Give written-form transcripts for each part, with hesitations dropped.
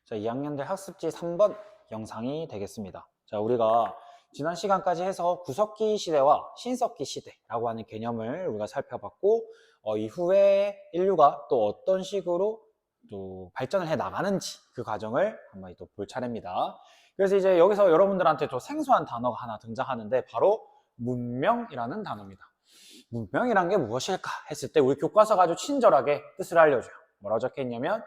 자, 2학년들 학습지 3번 영상이 되겠습니다. 자, 우리가 지난 시간까지 해서 구석기 시대와 신석기 시대라고 하는 개념을 우리가 살펴봤고, 이후에 인류가 또 어떤 식으로 또 발전을 해 나가는지 그 과정을 한번 또 볼 차례입니다. 그래서 이제 여기서 여러분들한테 좀 생소한 단어가 하나 등장하는데 바로 문명이라는 단어입니다. 문명이란 게 무엇일까 했을 때 우리 교과서가 아주 친절하게 뜻을 알려줘요. 뭐라고 적혀 있냐면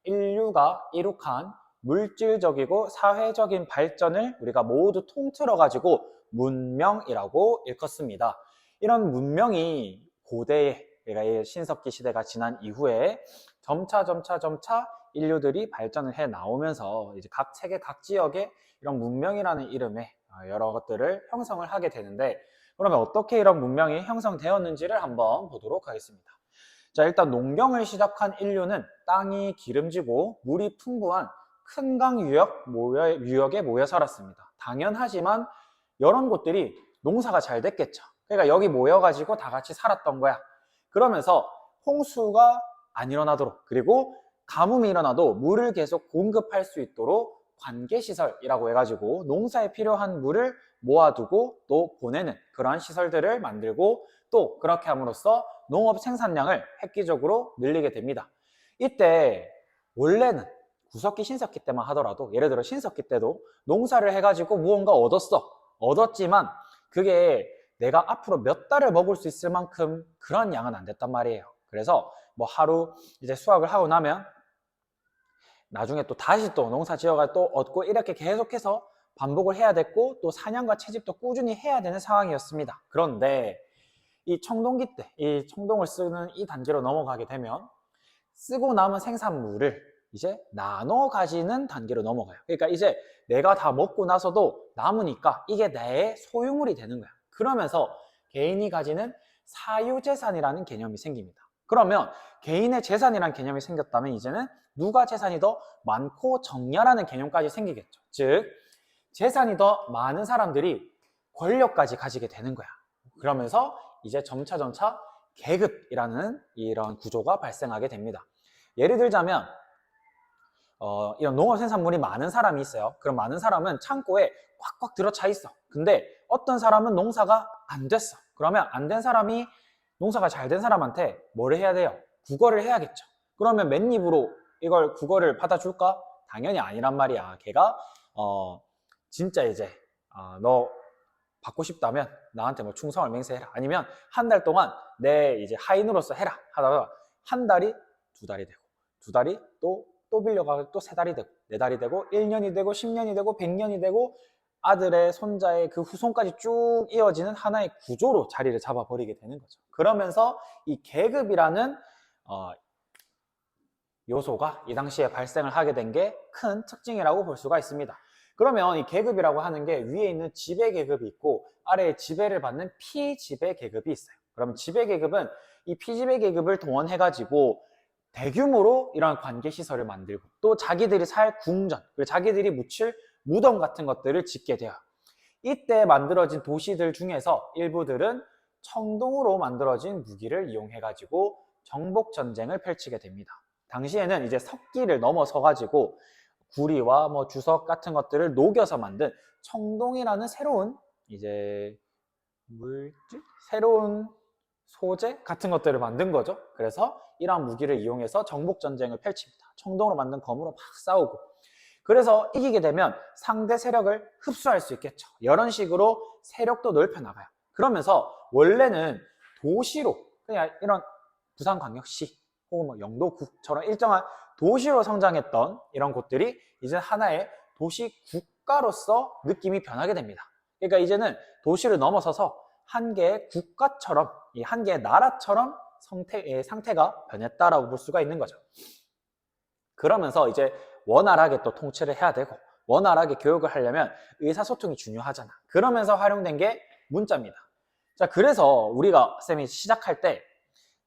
인류가 이룩한 물질적이고 사회적인 발전을 우리가 모두 통틀어 가지고 문명이라고 일컫습니다. 이런 문명이 고대에, 그러니까 신석기 시대가 지난 이후에 점차 인류들이 발전을 해 나오면서 이제 각 세계 각 지역에 이런 문명이라는 이름의 여러 것들을 형성을 하게 되는데, 그러면 어떻게 이런 문명이 형성되었는지를 한번 보도록 하겠습니다. 자, 일단 농경을 시작한 인류는 땅이 기름지고 물이 풍부한 큰 강 유역에 모여 살았습니다. 당연하지만 이런 곳들이 농사가 잘 됐겠죠. 그러니까 여기 모여가지고 다 같이 살았던 거야. 그러면서 홍수가 안 일어나도록, 그리고 가뭄이 일어나도 물을 계속 공급할 수 있도록 관계시설이라고 해가지고 농사에 필요한 물을 모아두고 또 보내는 그러한 시설들을 만들고, 또 그렇게 함으로써 농업 생산량을 획기적으로 늘리게 됩니다. 이때 원래는 구석기 신석기 때만 하더라도, 예를 들어 신석기 때도 농사를 해가지고 무언가 얻었지만 그게 내가 앞으로 몇 달을 먹을 수 있을 만큼 그런 양은 안 됐단 말이에요. 그래서 뭐 하루 이제 수확을 하고 나면 나중에 또 다시 또 농사 지어가 또 얻고, 이렇게 계속해서 반복을 해야 됐고, 또 사냥과 채집도 꾸준히 해야 되는 상황이었습니다. 그런데 이 청동기 때, 이 청동을 쓰는 이 단계로 넘어가게 되면 쓰고 남은 생산물을 이제 나눠 가지는 단계로 넘어가요. 그러니까 이제 내가 다 먹고 나서도 남으니까 이게 내 소유물이 되는 거야. 그러면서 개인이 가지는 사유재산이라는 개념이 생깁니다. 그러면 개인의 재산이라는 개념이 생겼다면 이제는 누가 재산이 더 많고 적냐라는 개념까지 생기겠죠. 즉, 재산이 더 많은 사람들이 권력까지 가지게 되는 거야. 그러면서 이제 점차 계급이라는 이런 구조가 발생하게 됩니다. 예를 들자면 이런 농업 생산물이 많은 사람이 있어요. 그럼 많은 사람은 창고에 꽉꽉 들어차 있어. 근데 어떤 사람은 농사가 안 됐어. 그러면 안 된 사람이 농사가 잘 된 사람한테 뭘 해야 돼요? 국어를 해야겠죠. 그러면 맨입으로 이걸 국어를 받아줄까? 당연히 아니란 말이야. 걔가 진짜 이제 너 받고 싶다면 나한테 뭐 충성을 맹세해라, 아니면 한 달 동안 내 이제 하인으로서 해라 하다가 한 달이 두 달이 되고, 두 달이 또 빌려가고 또 세 달이 되고, 네 달이 되고, 1년이 되고, 10년이 되고, 100년이 되고, 아들의 손자의 그 후손까지 쭉 이어지는 하나의 구조로 자리를 잡아버리게 되는 거죠. 그러면서 이 계급이라는 요소가 이 당시에 발생을 하게 된 게 큰 특징이라고 볼 수가 있습니다. 그러면 이 계급이라고 하는 게 위에 있는 지배 계급이 있고 아래에 지배를 받는 피지배 계급이 있어요. 그러면 지배 계급은 이 피지배 계급을 동원해 가지고 대규모로 이러한 관계 시설을 만들고, 또 자기들이 살 궁전, 그리고 자기들이 묻힐 무덤 같은 것들을 짓게 돼요. 이때 만들어진 도시들 중에서 일부들은 청동으로 만들어진 무기를 이용해 가지고 정복 전쟁을 펼치게 됩니다. 당시에는 이제 석기를 넘어서 가지고 구리와 뭐 주석 같은 것들을 녹여서 만든 청동이라는 새로운 이제 물질? 새로운 소재 같은 것들을 만든 거죠. 그래서 이러한 무기를 이용해서 정복 전쟁을 펼칩니다. 청동으로 만든 검으로 막 싸우고, 그래서 이기게 되면 상대 세력을 흡수할 수 있겠죠. 이런 식으로 세력도 넓혀 나가요. 그러면서 원래는 도시로, 그냥 이런 부산광역시 혹은 뭐 영도구처럼 일정한 도시로 성장했던 이런 곳들이 이제 하나의 도시 국가로서 느낌이 변하게 됩니다. 그러니까 이제는 도시를 넘어서서 한 개의 국가처럼, 이 한 개의 나라처럼 상태가 변했다라고 볼 수가 있는 거죠. 그러면서 이제 원활하게 또 통치를 해야 되고, 원활하게 교육을 하려면 의사소통이 중요하잖아. 그러면서 활용된 게 문자입니다. 자, 그래서 우리가 쌤이 시작할 때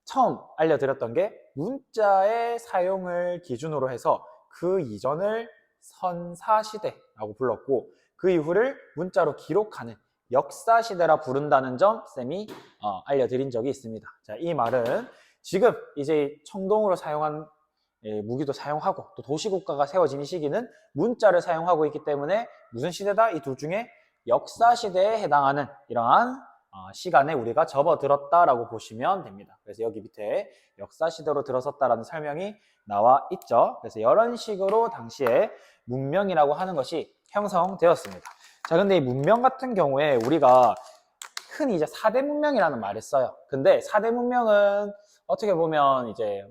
처음 알려드렸던 게 문자의 사용을 기준으로 해서 그 이전을 선사시대라고 불렀고, 그 이후를 문자로 기록하는 역사시대라 부른다는 점 쌤이 알려드린 적이 있습니다. 자, 이 말은 지금 이제 청동으로 사용한 무기도 사용하고 또 도시국가가 세워진 이 시기는 문자를 사용하고 있기 때문에 무슨 시대다? 이 둘 중에 역사 시대에 해당하는 이러한 시간에 우리가 접어들었다라고 보시면 됩니다. 그래서 여기 밑에 역사 시대로 들어섰다라는 설명이 나와 있죠. 그래서 이런 식으로 당시에 문명이라고 하는 것이 형성되었습니다. 자, 근데 이 문명 같은 경우에 우리가 흔히 이제 4대 문명이라는 말을 써요. 근데 4대 문명은 어떻게 보면 이제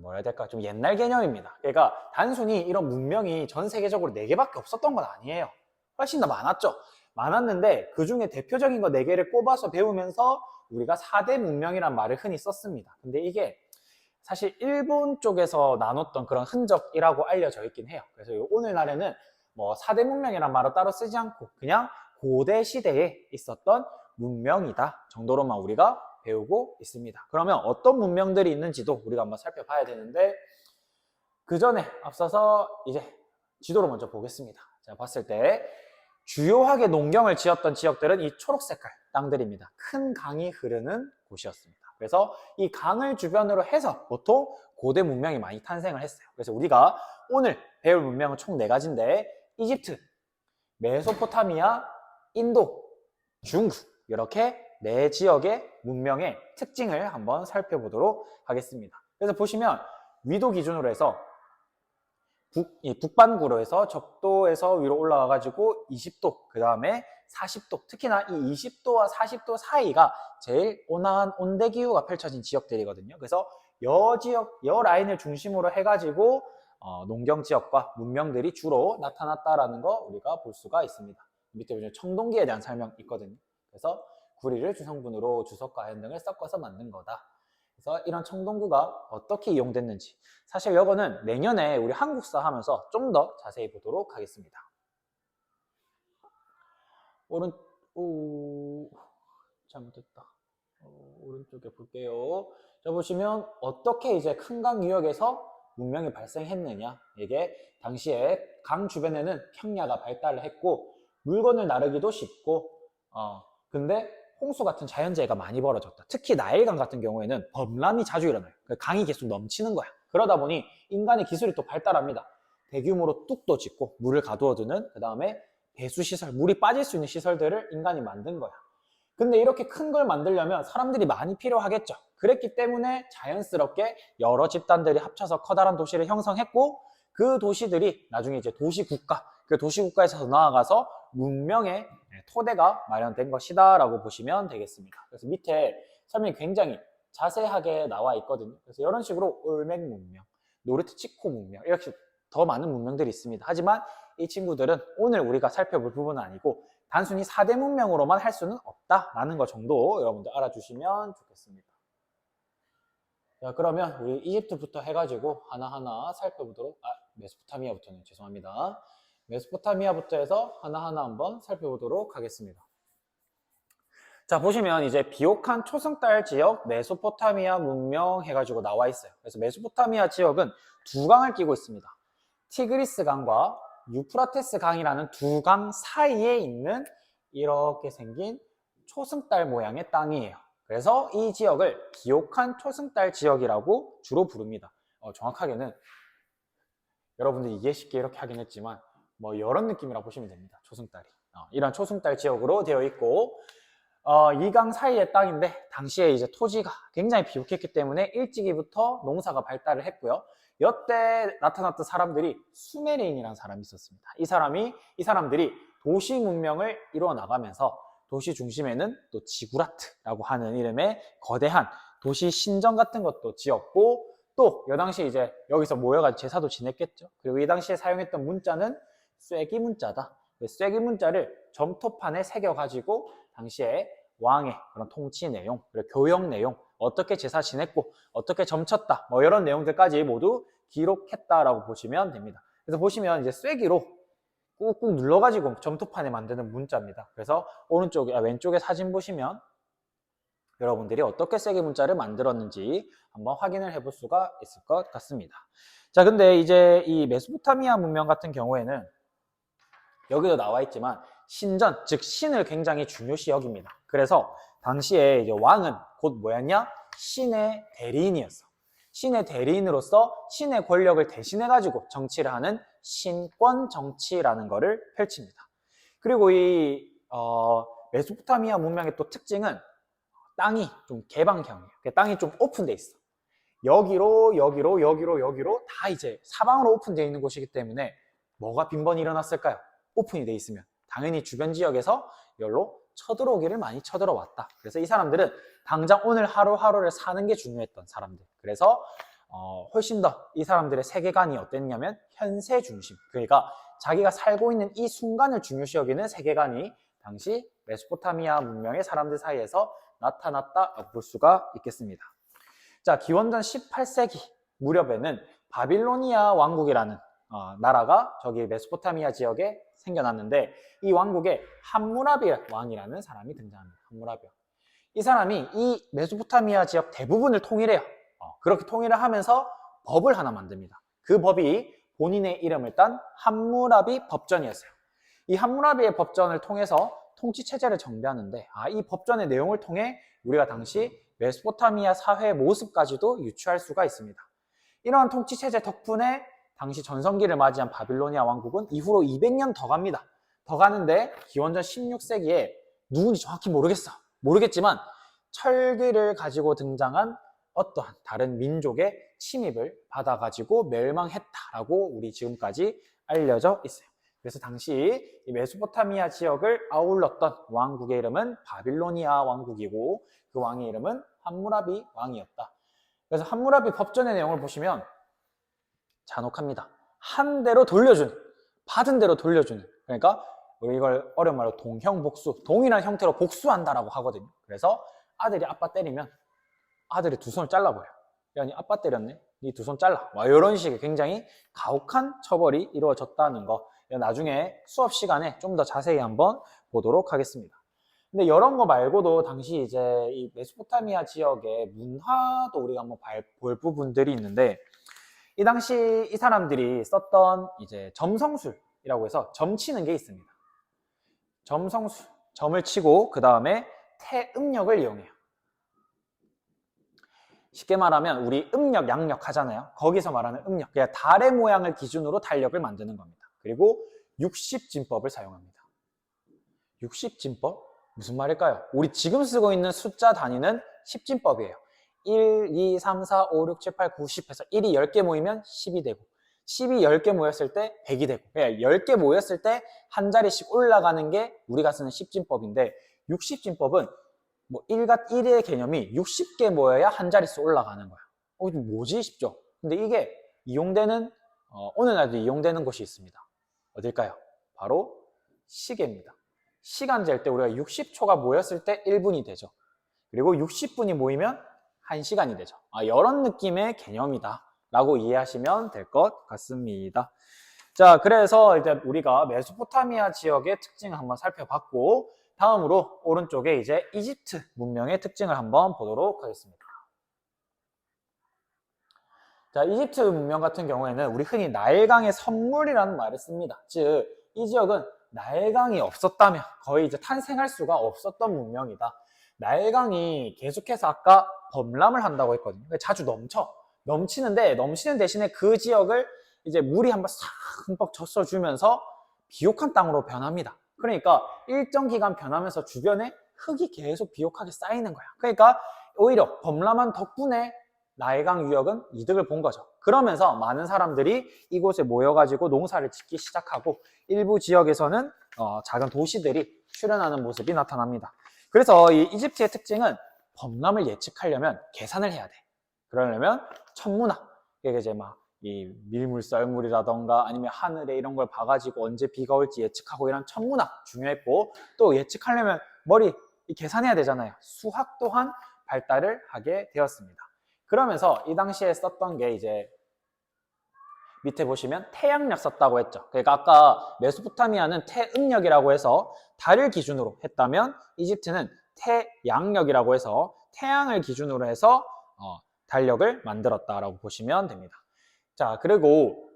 뭐라 해야 될까? 좀 옛날 개념입니다. 그러니까 단순히 이런 문명이 전 세계적으로 4개밖에 없었던 건 아니에요. 훨씬 더 많았죠. 많았는데 그 중에 대표적인 거 4개를 꼽아서 배우면서 우리가 4대 문명이란 말을 흔히 썼습니다. 근데 이게 사실 일본 쪽에서 나눴던 그런 흔적이라고 알려져 있긴 해요. 그래서 오늘날에는 뭐 4대 문명이란 말을 따로 쓰지 않고 그냥 고대 시대에 있었던 문명이다 정도로만 우리가 배우고 있습니다. 그러면 어떤 문명들이 있는지도 우리가 한번 살펴봐야 되는데 그 전에 앞서서 이제 지도를 먼저 보겠습니다. 자, 봤을 때 주요하게 농경을 지었던 지역들은 이 초록 색깔 땅들입니다. 큰 강이 흐르는 곳이었습니다. 그래서 이 강을 주변으로 해서 보통 고대 문명이 많이 탄생을 했어요. 그래서 우리가 오늘 배울 문명은 총 4가지인데 이집트, 메소포타미아, 인도, 중국 이렇게 4지역의 문명의 특징을 한번 살펴보도록 하겠습니다. 그래서 보시면 위도 기준으로 해서 북반구로 해서 적도에서 위로 올라와 가지고 20도, 그 다음에 40도, 특히나 이 20도와 40도 사이가 제일 온화한 온대기후가 펼쳐진 지역들이거든요. 그래서 여 라인을 중심으로 해가지고 농경 지역과 문명들이 주로 나타났다라는 거 우리가 볼 수가 있습니다. 밑에 보시면 청동기에 대한 설명 있거든요. 그래서 구리를 주성분으로 주석과 아연 등을 섞어서 만든 거다. 그래서 이런 청동구가 어떻게 이용됐는지 사실 이거는 내년에 우리 한국사 하면서 좀 더 자세히 보도록 하겠습니다. 잘못했다. 오른쪽에 볼게요. 자, 보시면 어떻게 이제 큰 강 유역에서 문명이 발생했느냐. 이게 당시에 강 주변에는 평야가 발달을 했고 물건을 나르기도 쉽고 근데 홍수 같은 자연재해가 많이 벌어졌다. 특히 나일강 같은 경우에는 범람이 자주 일어나요. 강이 계속 넘치는 거야. 그러다 보니 인간의 기술이 또 발달합니다. 대규모로 뚝도 짓고 물을 가두어두는 그 다음에 배수시설, 물이 빠질 수 있는 시설들을 인간이 만든 거야. 근데 이렇게 큰 걸 만들려면 사람들이 많이 필요하겠죠. 그랬기 때문에 자연스럽게 여러 집단들이 합쳐서 커다란 도시를 형성했고 그 도시들이 나중에 이제 도시국가, 그 도시국가에서 더 나아가서 문명의 토대가 마련된 것이다 라고 보시면 되겠습니다. 그래서 밑에 설명이 굉장히 자세하게 나와 있거든요. 그래서 이런 식으로 올맥 문명, 노르트치코 문명 이렇게 더 많은 문명들이 있습니다. 하지만 이 친구들은 오늘 우리가 살펴볼 부분은 아니고 단순히 4대 문명으로만 할 수는 없다라는 것 정도 여러분들 알아주시면 좋겠습니다. 자, 그러면 우리 이집트부터 해가지고 하나하나 살펴보도록 메소포타미아부터는 죄송합니다. 메소포타미아부터 해서 하나하나 한번 살펴보도록 하겠습니다. 자, 보시면 이제 비옥한 초승달 지역 메소포타미아 문명 해가지고 나와 있어요. 그래서 메소포타미아 지역은 2강을 끼고 있습니다. 티그리스 강과 유프라테스 강이라는 2강 사이에 있는 이렇게 생긴 초승달 모양의 땅이에요. 그래서 이 지역을 비옥한 초승달 지역이라고 주로 부릅니다. 정확하게는 여러분들이 이해 쉽게 이렇게 하긴 했지만 뭐 이런 느낌이라고 보시면 됩니다. 초승달이. 이런 초승달 지역으로 되어 있고 이 강 사이의 땅인데 당시에 이제 토지가 굉장히 비옥했기 때문에 일찍이부터 농사가 발달을 했고요. 이때 나타났던 사람들이 수메르인이라는 사람이 있었습니다. 이 사람들이 도시 문명을 이루어 나가면서 도시 중심에는 또 지구라트라고 하는 이름의 거대한 도시 신전 같은 것도 지었고 또 이 당시 이제 여기서 모여가지고 제사도 지냈겠죠. 그리고 이 당시에 사용했던 문자는 쐐기 문자다. 쐐기 문자를 점토판에 새겨가지고 당시에 왕의 그런 통치 내용, 그리고 교역 내용, 어떻게 제사 지냈고 어떻게 점쳤다, 뭐 이런 내용들까지 모두 기록했다라고 보시면 됩니다. 그래서 보시면 이제 쐐기로 꾹꾹 눌러가지고 점토판에 만드는 문자입니다. 그래서 왼쪽에 사진 보시면 여러분들이 어떻게 쐐기 문자를 만들었는지 한번 확인을 해볼 수가 있을 것 같습니다. 자, 근데 이제 이 메소포타미아 문명 같은 경우에는 여기도 나와 있지만 신전, 즉 신을 굉장히 중요시 여깁니다. 그래서 당시에 이제 왕은 곧 뭐였냐? 신의 대리인이었어. 신의 대리인으로서 신의 권력을 대신해가지고 정치를 하는 신권 정치라는 것을 펼칩니다. 그리고 이 메소포타미아 문명의 또 특징은 땅이 좀 개방형이에요. 땅이 좀 오픈돼 있어. 여기로 다 이제 사방으로 오픈되어 있는 곳이기 때문에 뭐가 빈번히 일어났을까요? 오픈이 돼 있으면 당연히 주변 지역에서 열로 쳐들어오기를 많이 쳐들어왔다. 그래서 이 사람들은 당장 오늘 하루하루를 사는 게 중요했던 사람들. 그래서 훨씬 더 이 사람들의 세계관이 어땠냐면 현세 중심. 그러니까 자기가 살고 있는 이 순간을 중요시 여기는 세계관이 당시 메소포타미아 문명의 사람들 사이에서 나타났다 볼 수가 있겠습니다. 자, 기원전 18세기 무렵에는 바빌로니아 왕국이라는 나라가 저기 메소포타미아 지역에 생겨났는데 이 왕국에 함무라비 왕이라는 사람이 등장합니다. 함무라비 왕. 이 사람이 이 메소포타미아 지역 대부분을 통일해요. 그렇게 통일을 하면서 법을 하나 만듭니다. 그 법이 본인의 이름을 딴 함무라비 법전이었어요. 이 함무라비의 법전을 통해서 통치 체제를 정비하는데 이 법전의 내용을 통해 우리가 당시 메소포타미아 사회의 모습까지도 유추할 수가 있습니다. 이러한 통치 체제 덕분에 당시 전성기를 맞이한 바빌로니아 왕국은 이후로 200년 더 갑니다. 더 가는데 기원전 16세기에 누군지 정확히 모르겠지만 철기를 가지고 등장한 어떠한 다른 민족의 침입을 받아가지고 멸망했다라고 우리 지금까지 알려져 있어요. 그래서 당시 이 메소포타미아 지역을 아울렀던 왕국의 이름은 바빌로니아 왕국이고 그 왕의 이름은 함무라비 왕이었다. 그래서 함무라비 법전의 내용을 보시면 잔혹합니다. 한 대로 돌려주는, 받은 대로 돌려주는. 그러니까 우리 이걸 어려운 말로 동형복수, 동일한 형태로 복수한다라고 하거든요. 그래서 아들이 아빠 때리면 아들이 두 손을 잘라버려. 야, 니 아빠 때렸네? 니 두 손 잘라. 이런 식의 굉장히 가혹한 처벌이 이루어졌다는 거. 나중에 수업 시간에 좀 더 자세히 한번 보도록 하겠습니다. 근데 이런 거 말고도 당시 이제 이 메소포타미아 지역의 문화도 우리가 한번 볼 부분들이 있는데 이 당시 이 사람들이 썼던 이제 점성술이라고 해서 점 치는 게 있습니다. 점성술, 점을 치고 그 다음에 태음력을 이용해요. 쉽게 말하면 우리 음력, 양력 하잖아요. 거기서 말하는 음력, 그냥 달의 모양을 기준으로 달력을 만드는 겁니다. 그리고 60진법을 사용합니다. 60진법? 무슨 말일까요? 우리 지금 쓰고 있는 숫자 단위는 10진법이에요. 1, 2, 3, 4, 5, 6, 7, 8, 9, 10 해서 1이 10개 모이면 10이 되고 10이 10개 모였을 때 100이 되고 10개 모였을 때 한 자리씩 올라가는 게 우리가 쓰는 10진법인데 60진법은 뭐 1의 개념이 60개 모여야 한 자릿수 올라가는 거야. 이거 뭐지 싶죠? 근데 이게 이용되는 오늘날도 이용되는 곳이 있습니다. 어딜까요? 바로 시계입니다. 시간 잴 때 우리가 60초가 모였을 때 1분이 되죠. 그리고 60분이 모이면 1시간이 되죠. 이런 느낌의 개념이다 라고 이해하시면 될 것 같습니다. 자, 그래서 이제 우리가 메소포타미아 지역의 특징을 한번 살펴봤고 다음으로 오른쪽에 이제 이집트 문명의 특징을 한번 보도록 하겠습니다. 자, 이집트 문명 같은 경우에는 우리 흔히 나일강의 선물이라는 말을 씁니다. 즉, 이 지역은 나일강이 없었다면 거의 이제 탄생할 수가 없었던 문명이다. 나일강이 계속해서 아까 범람을 한다고 했거든요. 자주 넘치는데 넘치는 대신에 그 지역을 이제 물이 한번 싹 흠뻑 젖어주면서 비옥한 땅으로 변합니다. 그러니까 일정 기간 변하면서 주변에 흙이 계속 비옥하게 쌓이는 거야. 그러니까 오히려 범람한 덕분에 나일강 유역은 이득을 본 거죠. 그러면서 많은 사람들이 이곳에 모여가지고 농사를 짓기 시작하고 일부 지역에서는 작은 도시들이 출현하는 모습이 나타납니다. 그래서 이 이집트의 특징은 범람을 예측하려면 계산을 해야 돼. 그러려면 천문학, 이게 이제 막 이 밀물, 썰물이라던가 아니면 하늘에 이런 걸 봐가지고 언제 비가 올지 예측하고 이런 천문학 중요했고 또 예측하려면 계산해야 되잖아요. 수학 또한 발달을 하게 되었습니다. 그러면서 이 당시에 썼던 게 이제 밑에 보시면 태양력 썼다고 했죠. 그러니까 아까 메소포타미아는 태음력이라고 해서 달을 기준으로 했다면 이집트는 태양력이라고 해서 태양을 기준으로 해서 달력을 만들었다라고 보시면 됩니다. 자, 그리고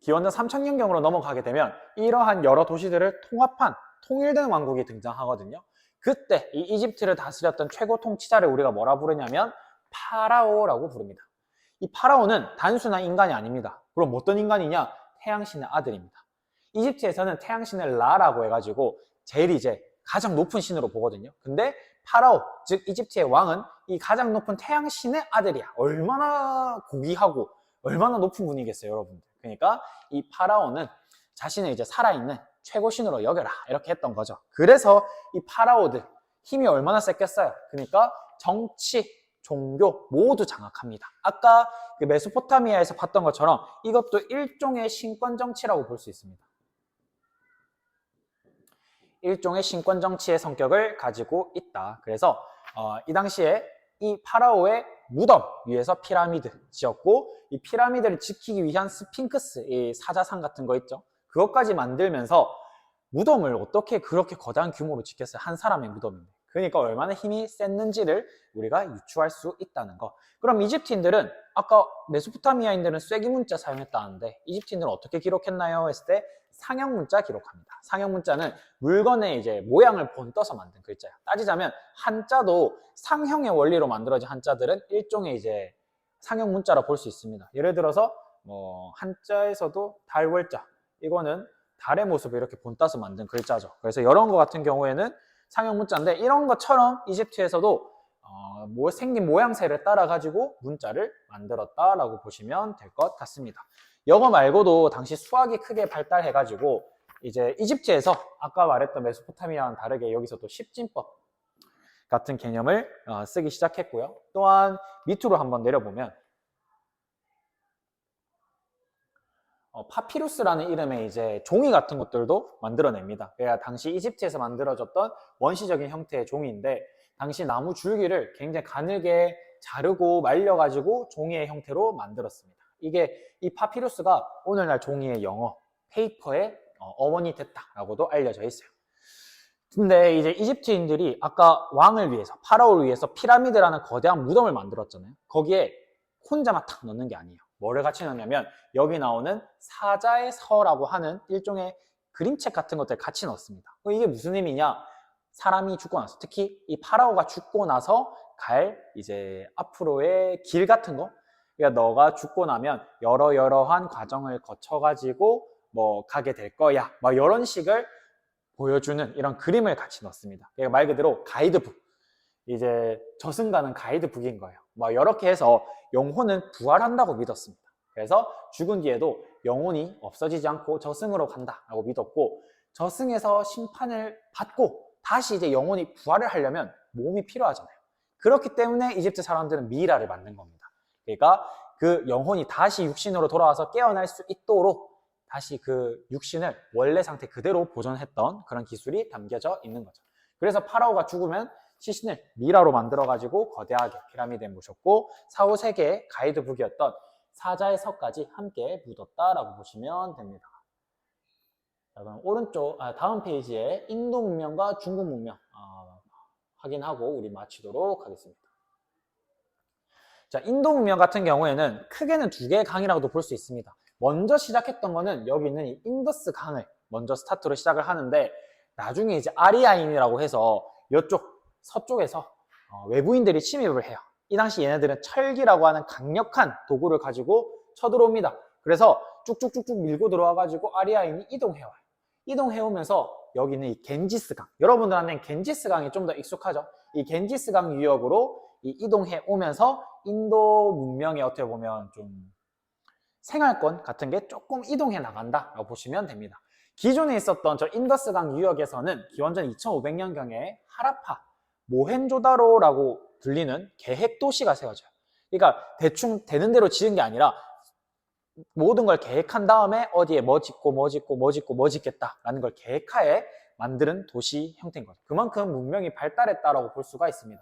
기원전 3000년경으로 넘어가게 되면 이러한 여러 도시들을 통합한 통일된 왕국이 등장하거든요. 그때 이 이집트를 다스렸던 최고 통치자를 우리가 뭐라 부르냐면 파라오라고 부릅니다. 이 파라오는 단순한 인간이 아닙니다. 그럼 어떤 인간이냐? 태양신의 아들입니다. 이집트에서는 태양신을 라라고 해가지고 제일 이제 가장 높은 신으로 보거든요. 근데 파라오, 즉 이집트의 왕은 이 가장 높은 태양신의 아들이야. 얼마나 고귀하고 얼마나 높은 분이겠어요, 여러분들. 그러니까 이 파라오는 자신을 이제 살아있는 최고신으로 여겨라, 이렇게 했던 거죠. 그래서 이 파라오들 힘이 얼마나 셌겠어요. 그러니까 정치, 종교 모두 장악합니다. 아까 그 메소포타미아에서 봤던 것처럼 이것도 일종의 신권 정치라고 볼 수 있습니다. 일종의 신권 정치의 성격을 가지고 있다. 그래서 이 당시에 이 파라오의 무덤 위에서 피라미드 지었고, 이 피라미드를 지키기 위한 스핑크스, 이 사자상 같은 거 있죠. 그것까지 만들면서 무덤을 어떻게 그렇게 거대한 규모로 짓겠어요? 한 사람의 무덤인데. 그러니까 얼마나 힘이 셌는지를 우리가 유추할 수 있다는 거. 그럼 이집트인들은, 아까 메소포타미아인들은 쐐기 문자 사용했다는데 이집트인들은 어떻게 기록했나요? 했을 때 상형 문자 기록합니다. 상형 문자는 물건의 이제 모양을 본떠서 만든 글자예요. 따지자면 한자도 상형의 원리로 만들어진 한자들은 일종의 이제 상형 문자라 볼 수 있습니다. 예를 들어서 한자에서도 달월자, 이거는 달의 모습을 이렇게 본따서 만든 글자죠. 그래서 이런 거 같은 경우에는 상형 문자인데, 이런 것처럼 이집트에서도 생긴 모양새를 따라 가지고 문자를 만들었다라고 보시면 될 것 같습니다. 영어 말고도 당시 수학이 크게 발달해 가지고 이제 이집트에서 아까 말했던 메소포타미아와는 다르게 여기서도 십진법 같은 개념을 쓰기 시작했고요. 또한 밑으로 한번 내려보면 파피루스라는 이름의 이제 종이 같은 것들도 만들어냅니다. 그래야 당시 이집트에서 만들어졌던 원시적인 형태의 종이인데, 당시 나무 줄기를 굉장히 가늘게 자르고 말려가지고 종이의 형태로 만들었습니다. 이게 이 파피루스가 오늘날 종이의 영어, 페이퍼의 어원이 됐다라고도 알려져 있어요. 근데 이제 이집트인들이 아까 왕을 위해서, 파라오를 위해서 피라미드라는 거대한 무덤을 만들었잖아요. 거기에 혼자만 탁 넣는 게 아니에요. 뭐를 같이 넣냐면 여기 나오는 사자의 서라고 하는 일종의 그림책 같은 것들 같이 넣습니다. 이게 무슨 의미냐? 사람이 죽고 나서, 특히 이 파라오가 죽고 나서 갈 이제 앞으로의 길 같은 거, 그러니까 너가 죽고 나면 여러한 과정을 거쳐가지고 뭐 가게 될 거야, 막 이런 식을 보여주는 이런 그림을 같이 넣습니다. 그러니까 말 그대로 가이드북, 이제 저승 가는 가이드북인 거예요. 뭐 이렇게 해서 영혼은 부활한다고 믿었습니다. 그래서 죽은 뒤에도 영혼이 없어지지 않고 저승으로 간다라고 믿었고, 저승에서 심판을 받고 다시 이제 영혼이 부활을 하려면 몸이 필요하잖아요. 그렇기 때문에 이집트 사람들은 미이라를 만든 겁니다. 그러니까 그 영혼이 다시 육신으로 돌아와서 깨어날 수 있도록 다시 그 육신을 원래 상태 그대로 보존했던 그런 기술이 담겨져 있는 거죠. 그래서 파라오가 죽으면 시신을 미라로 만들어가지고 거대하게 피라미드에 모셨고, 사후세계의 가이드북이었던 사자의 서까지 함께 묻었다라고 보시면 됩니다. 자, 그럼 오른쪽 다음 페이지에 인도 문명과 중국 문명 확인하고 우리 마치도록 하겠습니다. 자, 인도 문명 같은 경우에는 크게는 두 개의 강이라고도 볼 수 있습니다. 먼저 시작했던 거는 여기 있는 이 인더스 강을 먼저 스타트로 시작을 하는데, 나중에 이제 아리아인이라고 해서 이쪽 서쪽에서 외부인들이 침입을 해요. 이 당시 얘네들은 철기라고 하는 강력한 도구를 가지고 쳐들어옵니다. 그래서 쭉쭉쭉쭉 밀고 들어와가지고 아리아인이 이동해와요. 이동해오면서 여기는 이 겐지스강, 여러분들한테는 겐지스강이 좀 더 익숙하죠. 이 겐지스강 유역으로 이동해오면서 인도 문명의 어떻게 보면 좀 생활권 같은 게 조금 이동해 나간다라고 보시면 됩니다. 기존에 있었던 저 인더스강 유역에서는 기원전 2500년경에 하라파, 모헨조다로라고 불리는 계획 도시가 세워져요. 그러니까 대충 되는 대로 지은 게 아니라 모든 걸 계획한 다음에 어디에 뭐 짓고 뭐 짓고 뭐 짓고 뭐 짓겠다라는 걸 계획하에 만드는 도시 형태인 거죠. 그만큼 문명이 발달했다라고 볼 수가 있습니다.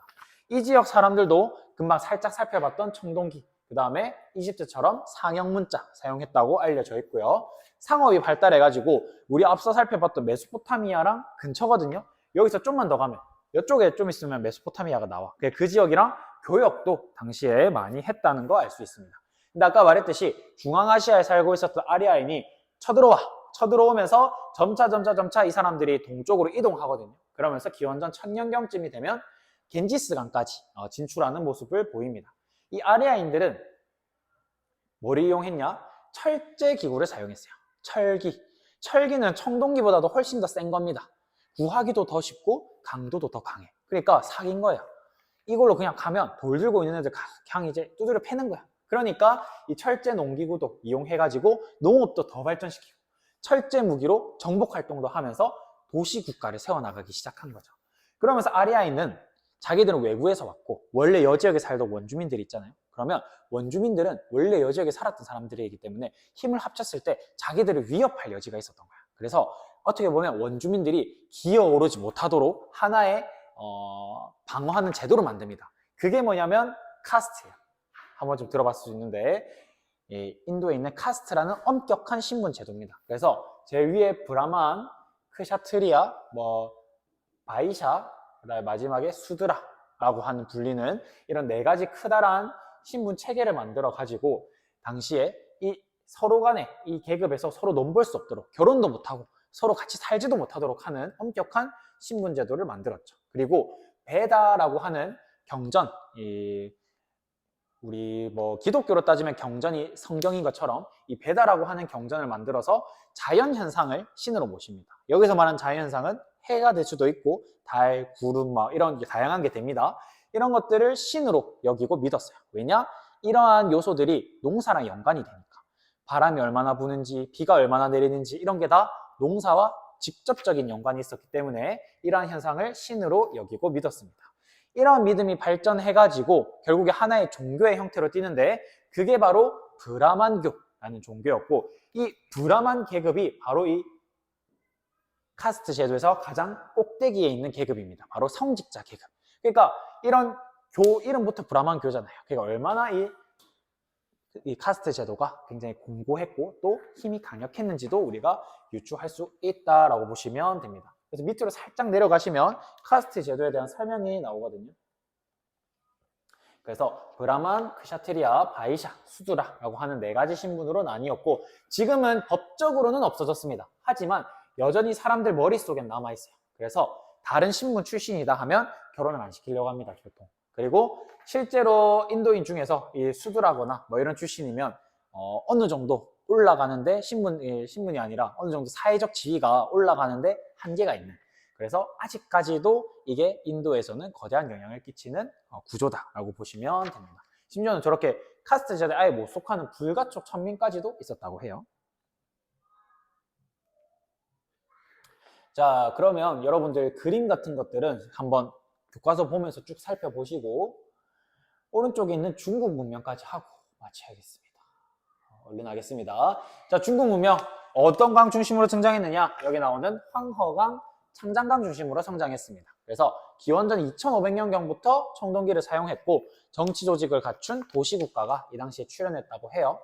이 지역 사람들도 금방 살짝 살펴봤던 청동기, 그 다음에 이집트처럼 상형 문자 사용했다고 알려져 있고요. 상업이 발달해가지고 우리 앞서 살펴봤던 메소포타미아랑 근처거든요. 여기서 좀만 더 가면 이쪽에 좀 있으면 메소포타미아가 나와. 그 지역이랑 교역도 당시에 많이 했다는 거 알 수 있습니다. 근데 아까 말했듯이 중앙아시아에 살고 있었던 아리아인이 쳐들어오면서 점차 이 사람들이 동쪽으로 이동하거든요. 그러면서 기원전 1000년경쯤이 되면 겐지스강까지 진출하는 모습을 보입니다. 이 아리아인들은 뭐를 이용했냐? 철제 기구를 사용했어요. 철기는 청동기보다도 훨씬 더 센 겁니다. 구하기도 더 쉽고 강도도 더 강해. 그러니까 사기인 거야. 이걸로 그냥 가면 돌 들고 있는 애들 그냥 이제 두드려 패는 거야. 그러니까 이 철제 농기구도 이용해가지고 농업도 더 발전시키고 철제 무기로 정복 활동도 하면서 도시 국가를 세워나가기 시작한 거죠. 그러면서 아리아인은 자기들은 외부에서 왔고 원래 여지역에 살던 원주민들이 있잖아요. 그러면 원주민들은 원래 여지역에 살았던 사람들이기 때문에 힘을 합쳤을 때 자기들을 위협할 여지가 있었던 거야. 그래서 어떻게 보면 원주민들이 기어오르지 못하도록 하나의 방어하는 제도를 만듭니다. 그게 뭐냐면 카스트예요. 한번 좀 들어봤을 수 있는데 인도에 있는 카스트라는 엄격한 신분 제도입니다. 그래서 제일 위에 브라만, 크샤트리아, 바이샤, 그다음에 마지막에 수드라라고 하는 불리는 이런 네 가지 크다란 신분 체계를 만들어 가지고 당시에 이 서로 간에 이 계급에서 서로 논볼 수 없도록 결혼도 못하고 서로 같이 살지도 못하도록 하는 엄격한 신분 제도를 만들었죠. 그리고 베다라고 하는 경전, 우리 기독교로 따지면 경전이 성경인 것처럼 이 베다라고 하는 경전을 만들어서 자연 현상을 신으로 모십니다. 여기서 말하는 자연 현상은 해가 될 수도 있고 달, 구름 이런 게 다양한 게 됩니다. 이런 것들을 신으로 여기고 믿었어요. 왜냐? 이러한 요소들이 농사랑 연관이 되니까. 바람이 얼마나 부는지, 비가 얼마나 내리는지 이런 게 다 농사와 직접적인 연관이 있었기 때문에 이러한 현상을 신으로 여기고 믿었습니다. 이런 믿음이 발전해가지고 결국에 하나의 종교의 형태로 띄는데 그게 바로 브라만교라는 종교였고 이 브라만 계급이 바로 이 카스트 제도에서 가장 꼭대기에 있는 계급입니다. 바로 성직자 계급. 그러니까 이런 교 이름부터 브라만교잖아요. 그러니까 얼마나 이 카스트 제도가 굉장히 공고했고 또 힘이 강력했는지도 우리가 유추할 수 있다라고 보시면 됩니다. 그래서 밑으로 살짝 내려가시면 카스트 제도에 대한 설명이 나오거든요. 그래서 브라만, 크샤트리아, 바이샤, 수두라라고 하는 네 가지 신분으로 나뉘었고 지금은 법적으로는 없어졌습니다. 하지만 여전히 사람들 머릿속엔 남아있어요. 그래서 다른 신분 출신이다 하면 결혼을 안 시키려고 합니다. 보통. 그리고 실제로 인도인 중에서 이 수두라거나 이런 출신이면 어느 정도 올라가는데 신분이 아니라 어느 정도 사회적 지위가 올라가는데 한계가 있는 그래서 아직까지도 이게 인도에서는 거대한 영향을 끼치는 구조다라고 보시면 됩니다. 심지어는 저렇게 카스트 제도에 아예 못 속하는 불가촉 천민까지도 있었다고 해요. 자, 그러면 여러분들 그림 같은 것들은 한번 교과서 보면서 쭉 살펴보시고 오른쪽에 있는 중국 문명까지 하고 마쳐야겠습니다. 얼른 하겠습니다. 자, 중국 문명 어떤 강 중심으로 등장했느냐? 여기 나오는 황허강, 창장강 중심으로 성장했습니다. 그래서 기원전 2500년경부터 청동기를 사용했고 정치 조직을 갖춘 도시국가가 이 당시에 출현했다고 해요.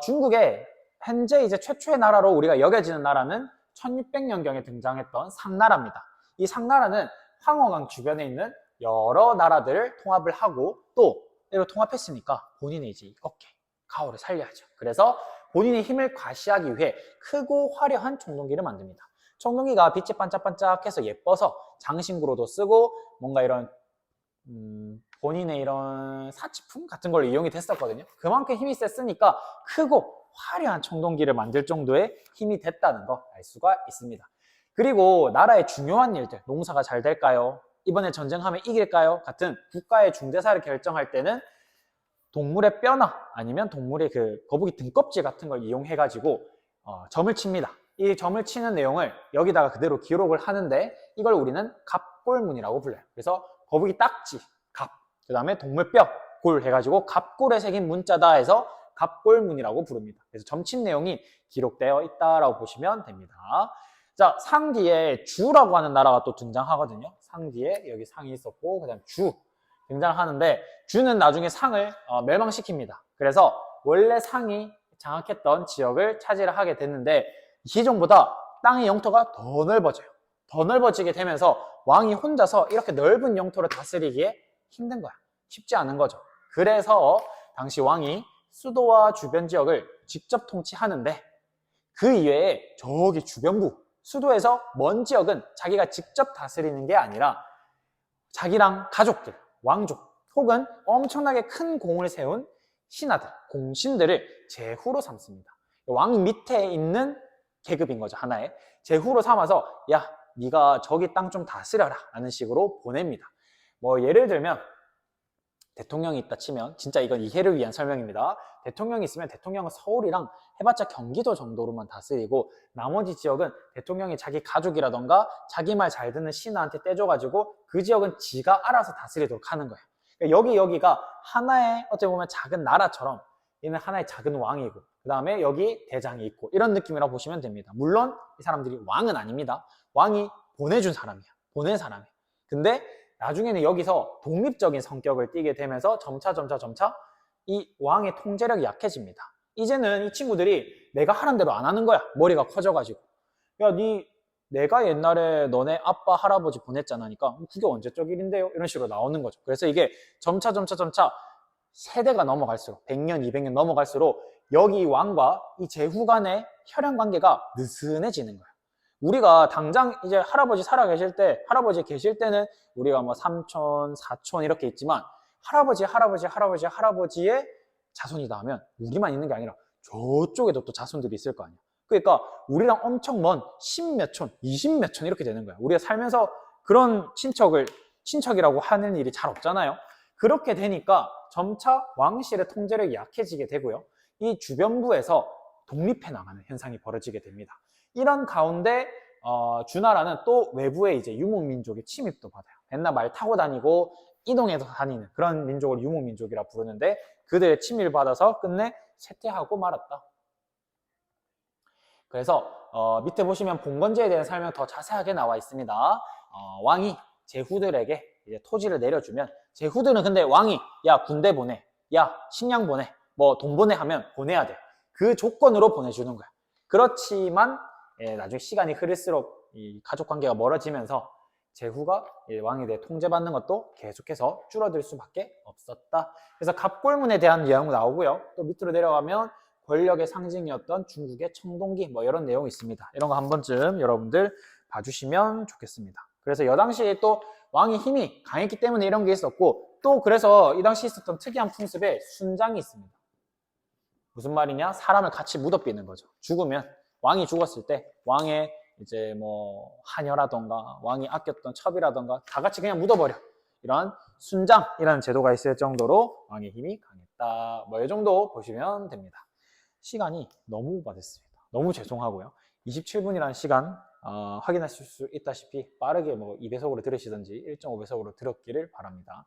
중국의 현재 이제 최초의 나라로 우리가 여겨지는 나라는 1600년경에 등장했던 상나라입니다. 이 상나라는 황허강 주변에 있는 여러 나라들을 통합을 하고 또 이렇게 통합했으니까 본인의 이제 어깨, 가오를 살려야죠. 그래서 본인의 힘을 과시하기 위해 크고 화려한 청동기를 만듭니다. 청동기가 빛이 반짝반짝해서 예뻐서 장신구로도 쓰고 뭔가 이런 본인의 이런 사치품 같은 걸 이용이 됐었거든요. 그만큼 힘이 셌으니까 크고 화려한 청동기를 만들 정도의 힘이 됐다는 거 알 수가 있습니다. 그리고 나라의 중요한 일들, 농사가 잘 될까요? 이번에 전쟁하면 이길까요? 같은 국가의 중대사를 결정할 때는 동물의 뼈나 아니면 동물의 그 거북이 등껍질 같은 걸 이용해가지고 점을 칩니다. 이 점을 치는 내용을 여기다가 그대로 기록을 하는데 이걸 우리는 갑골문이라고 불러요. 그래서 거북이 딱지, 갑, 그 다음에 동물 뼈, 골 해가지고 갑골에 새긴 문자다 해서 갑골문이라고 부릅니다. 그래서 점친 내용이 기록되어 있다라고 보시면 됩니다. 자, 상 뒤에 주라고 하는 나라가 또 등장하거든요. 상 뒤에 여기 상이 있었고 그 다음 주 등장하는데 주는 나중에 상을 멸망시킵니다. 그래서 원래 상이 장악했던 지역을 차지를 하게 됐는데 기존보다 땅의 영토가 더 넓어져요. 더 넓어지게 되면서 왕이 혼자서 이렇게 넓은 영토를 다스리기에 힘든 거야. 쉽지 않은 거죠. 그래서 당시 왕이 수도와 주변 지역을 직접 통치하는데 그 이외에 저기 주변부 수도에서 먼 지역은 자기가 직접 다스리는 게 아니라 자기랑 가족들, 왕족 혹은 엄청나게 큰 공을 세운 신하들, 공신들을 제후로 삼습니다. 왕 밑에 있는 계급인 거죠, 하나의. 제후로 삼아서 야, 네가 저기 땅 좀 다스려라 라는 식으로 보냅니다. 뭐 예를 들면 대통령이 있다 치면, 진짜 이건 이해를 위한 설명입니다. 대통령이 있으면 대통령은 서울이랑 해봤자 경기도 정도로만 다스리고, 나머지 지역은 대통령이 자기 가족이라던가 자기 말 잘 듣는 신하한테 떼줘가지고 그 지역은 지가 알아서 다스리도록 하는 거예요. 그러니까 여기가 하나의 어떻게 보면 작은 나라처럼 얘는 하나의 작은 왕이고, 그 다음에 여기 대장이 있고, 이런 느낌이라고 보시면 됩니다. 물론 이 사람들이 왕은 아닙니다. 왕이 보내준 사람이야. 보낸 사람이야. 근데 나중에는 여기서 독립적인 성격을 띠게 되면서 점차 이 왕의 통제력이 약해집니다. 이제는 이 친구들이 내가 하는 대로 안 하는 거야. 머리가 커져가지고. 야, 내가 옛날에 너네 아빠, 할아버지 보냈잖아니까 그게 언제적 일인데요? 이런 식으로 나오는 거죠. 그래서 이게 점차 세대가 넘어갈수록 100년, 200년 넘어갈수록 여기 왕과 이 제후 간의 혈연 관계가 느슨해지는 거예요. 우리가 당장 이제 할아버지 할아버지 계실 때는 우리가 뭐 삼촌, 사촌 이렇게 있지만 할아버지의 자손이다 하면 우리만 있는 게 아니라 저쪽에도 또 자손들이 있을 거 아니야. 그러니까 우리랑 엄청 먼 10몇 촌, 20몇 촌 이렇게 되는 거야. 우리가 살면서 그런 친척이라고 하는 일이 잘 없잖아요. 그렇게 되니까 점차 왕실의 통제력이 약해지게 되고요. 이 주변부에서 독립해 나가는 현상이 벌어지게 됩니다. 이런 가운데 주나라는 또 외부의 이제 유목민족의 침입도 받아요. 맨날 말 타고 다니고 이동해서 다니는 그런 민족을 유목민족이라 부르는데, 그들의 침입을 받아서 끝내 쇠퇴하고 말았다. 그래서 밑에 보시면 봉건제에 대한 설명 더 자세하게 나와 있습니다. 왕이 제후들에게 이제 토지를 내려주면, 제후들은 근데 왕이 야 군대 보내, 야 식량 보내, 뭐 돈 보내 하면 보내야 돼. 그 조건으로 보내주는 거야. 그렇지만 나중에 시간이 흐를수록 이 가족 관계가 멀어지면서 제후가 왕에 대해 통제받는 것도 계속해서 줄어들 수밖에 없었다. 그래서 갑골문에 대한 내용 나오고요. 또 밑으로 내려가면 권력의 상징이었던 중국의 청동기, 뭐 이런 내용이 있습니다. 이런 거 한 번쯤 여러분들 봐주시면 좋겠습니다. 그래서 여당시에 또 왕의 힘이 강했기 때문에 이런 게 있었고, 또 그래서 이 당시 있었던 특이한 풍습에 순장이 있습니다. 무슨 말이냐? 사람을 같이 묻어비는 거죠. 죽으면, 왕이 죽었을 때 왕의 이제 뭐 하녀라던가 왕이 아꼈던 첩이라던가 다 같이 그냥 묻어버려. 이런 순장이라는 제도가 있을 정도로 왕의 힘이 강했다. 뭐 이 정도 보시면 됩니다. 시간이 너무 오버됐습니다. 너무 죄송하고요. 27분이라는 시간 확인하실 수 있다시피 빠르게 뭐 2배속으로 들으시든지 1.5배속으로 들었기를 바랍니다.